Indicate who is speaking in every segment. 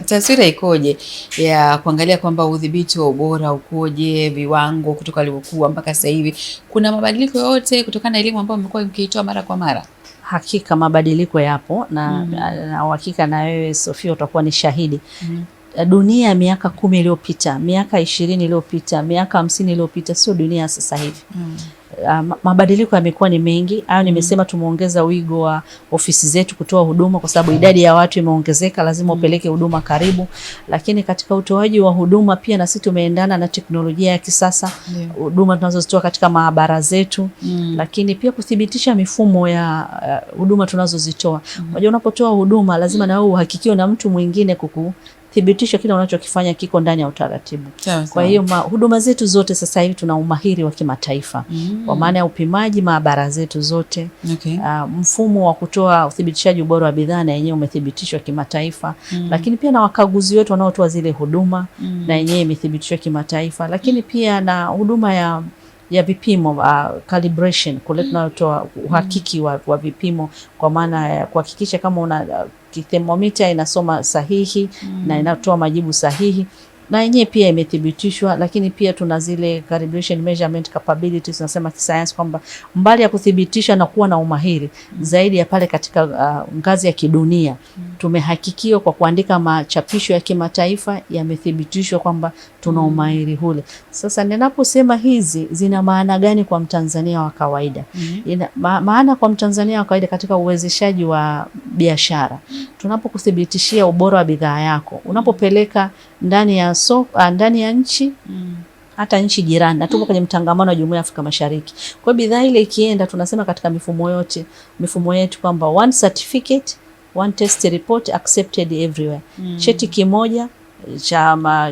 Speaker 1: Taswira ikoje ya kuangalia kwamba udhibiti wa ubora ukoje, viwango kutoka alivyokuwa mpaka sasa hivi? Kuna mabadiliko yote kutokana na elimu ambayo mmekuwa mkiitoa mara kwa mara?
Speaker 2: Hakika mabadiliko yapo na uhakika na wewe Sofia utakuwa ni shahidi. Dunia ya miaka 10 iliyopita, miaka 20 iliyopita, miaka 50 iliyopita sio dunia sasa hivi. Mabadiliko yamekuwa ni mengi. Nimesema tumeongeza wigo wa ofisi zetu kutoa huduma kwa sababu idadi ya watu imeongezeka, lazima upeleke huduma karibu. Lakini katika utoaji wa huduma pia na sisi tumeendana na teknolojia ya kisasa. Huduma tunazozitoa katika maabara zetu, lakini pia kuthibitisha mifumo ya huduma tunazozitoa. Unajua unapotoa huduma lazima na wewe uhakikiwe na mtu mwingine thibitisha kile unachokifanya kiko ndani ya utaratibu. Kwa hiyo huduma zetu zote sasa hivi tuna umahiri wa kimataifa. Kwa maana ya upimaji maabara zetu zote. Mfumo wa kutoa uthibitishaji ubora wa bidhaa na yenyewe umethibitishwa kimataifa. Lakini pia na wakaguzi wetu wanaotoa zile huduma na yenyewe imethibitishwa kimataifa. Lakini pia na huduma ya vipimo calibration, kule tunatoa uhakiki wa vipimo kwa maana ya kuhakikisha kama una thermometer inasoma sahihi na inatoa majibu sahihi na yenyewe pia imethibitishwa. Lakini pia tuna zile calibration measurement capabilities, tunasema kisayansi kwamba mbali ya kuthibitisha na kuwa na umahiri zaidi ya pale katika ngazi ya kidunia, tumehakikiwa kwa kuandika machapisho ya kimataifa yamethibitishwa kwamba tuna umahiri ule. Sasa ninaposema hizi zina maana gani kwa Mtanzania wa kawaida? Maana kwa Mtanzania wa kawaida katika uwezeshaji wa biashara, tunapokuthibitishia ubora wa bidhaa yako, unapopeleka ndani ya ndani ya nchi, hata nchi jirani, na tuko kwenye mtangamano wa Jumuiya ya Afrika Mashariki. Kwa bidhaa ile ikienda, tunasema katika mifumo yetu kwamba one certificate, one test report accepted everywhere. Cheti kimoja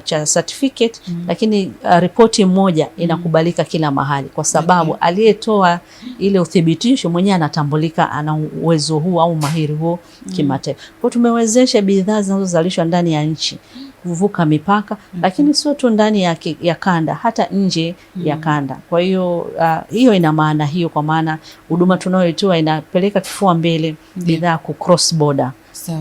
Speaker 2: cha certificate, lakini ripoti moja inakubalika kila mahali kwa sababu aliyetoa ile uthibitisho mwenyewe anatambulika, ana uwezo huu au mahiri huo kimataifa. Kwa tumewezesha bidhaa zinazozalishwa ndani ya nchi kuvuka mipaka, lakini sio tu ndani ya kanda, hata nje ya kanda. Kwa hiyo hiyo ina maana hiyo, kwa maana huduma tunayoitoa inapeleka kifua mbele bidhaa ku cross border.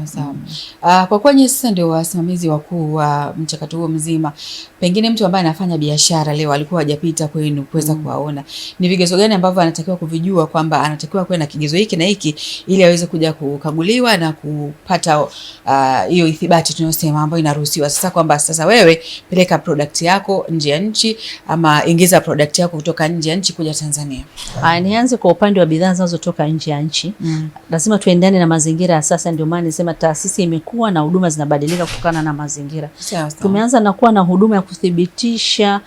Speaker 1: Sawa. Kwa kuwa nyinyi sasa ndio wasimamizi wakuu wa mchakato huo mzima, pengine mtu ambaye anafanya biashara leo alikuwa hajapita kwenu kuweza kuwaona, ni vigezo gani ambavyo anatakiwa kuvijua kwamba anatakiwa kuwa na kigezo hiki na hiki ili aweze kuja kukaguliwa na kupata hiyo ithibati tunayosema ambayo inaruhusiwa sasa, kwamba sasa wewe peleka product yako nje ya nchi ama ingiza product yako kutoka nje ya nchi kuja Tanzania?
Speaker 2: Nianze kwa upande wa bidhaa zinazotoka nje ya nchi. Lazima tuendane na mazingira ya sasa, ndio maana nisema taasisi imekuwa na huduma zinabadilika kutokana na mazingira. Tumeanza na kuwa na huduma ya kuthibitisha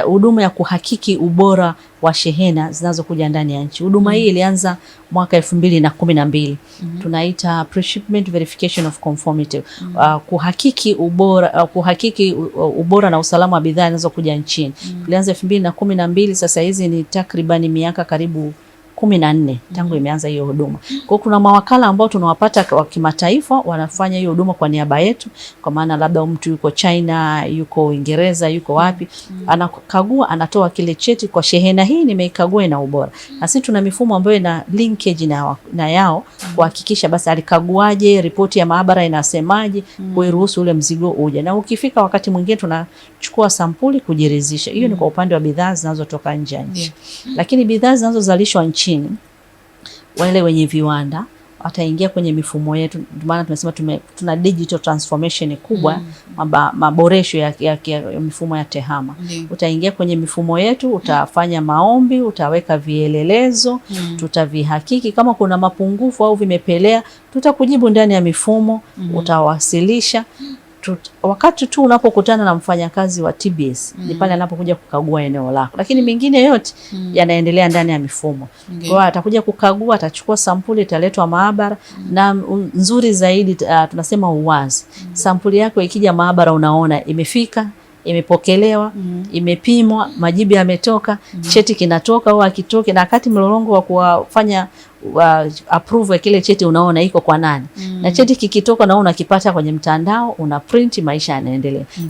Speaker 2: huduma ya kuhakiki ubora wa shehena zinazokuja ndani ya nchi. Huduma hii ilianza mwaka 2012. Tunaita pre-shipment verification of conformity. Kuhakiki ubora na usalama wa bidhaa zinazokuja nchini. Tulianza 2012, sasa hizi ni takriban miaka karibu 14 tangu imeanza hiyo huduma. Kwa kuna mawakala ambao tunawapata wa kimataifa wanafanya hiyo huduma kwa niaba yetu, kwa maana labda mtu yuko China, yuko Uingereza, yuko wapi, anakagua, anatoa kile cheti kwa shehena hii nimeikagua ina ubora. Na sisi tuna mifumo ambayo ina linkage na yao kuhakikisha basi alikaguaje, ripoti ya maabara inasemaje, kuiruhusu ule mzigo uje. Na ukifika wakati mwingine tunachukua sampuli kujiridhisha. Hiyo ni kwa upande wa bidhaa zinazotoka nje ya nchi. Lakini bidhaa zinazozalishwa nchini, wale wenye viwanda wataingia kwenye mifumo yetu. Maana tumesema tuna digital transformation kubwa, maboresho ya mifumo ya TEHAMA. Utaingia kwenye mifumo yetu, utafanya maombi, utaweka vielelezo, tutavihakiki. Kama kuna mapungufu au vimepelea, tutakujibu ndani ya mifumo, utawasilisha. Wakati tu unapokutana na mfanyakazi wa TBS ni pale anapokuja kukagua eneo lako, lakini mengine yote yanaendelea ndani ya mifumo. Kwa hiyo atakuja kukagua, atachukua sampuli, italetwa maabara, na nzuri zaidi tunasema uwazi. Sampuli yako ikija maabara unaona imefika, imepokelewa, imepimwa, majibu yametoka, cheti kinatoka au akitoke, na wakati mlolongo wa kuwafanya approve ya kile cheti unaona iko kwa nani. Na cheti kikitoka na unakipata kwenye mtandao, una print, maisha yanaendelea.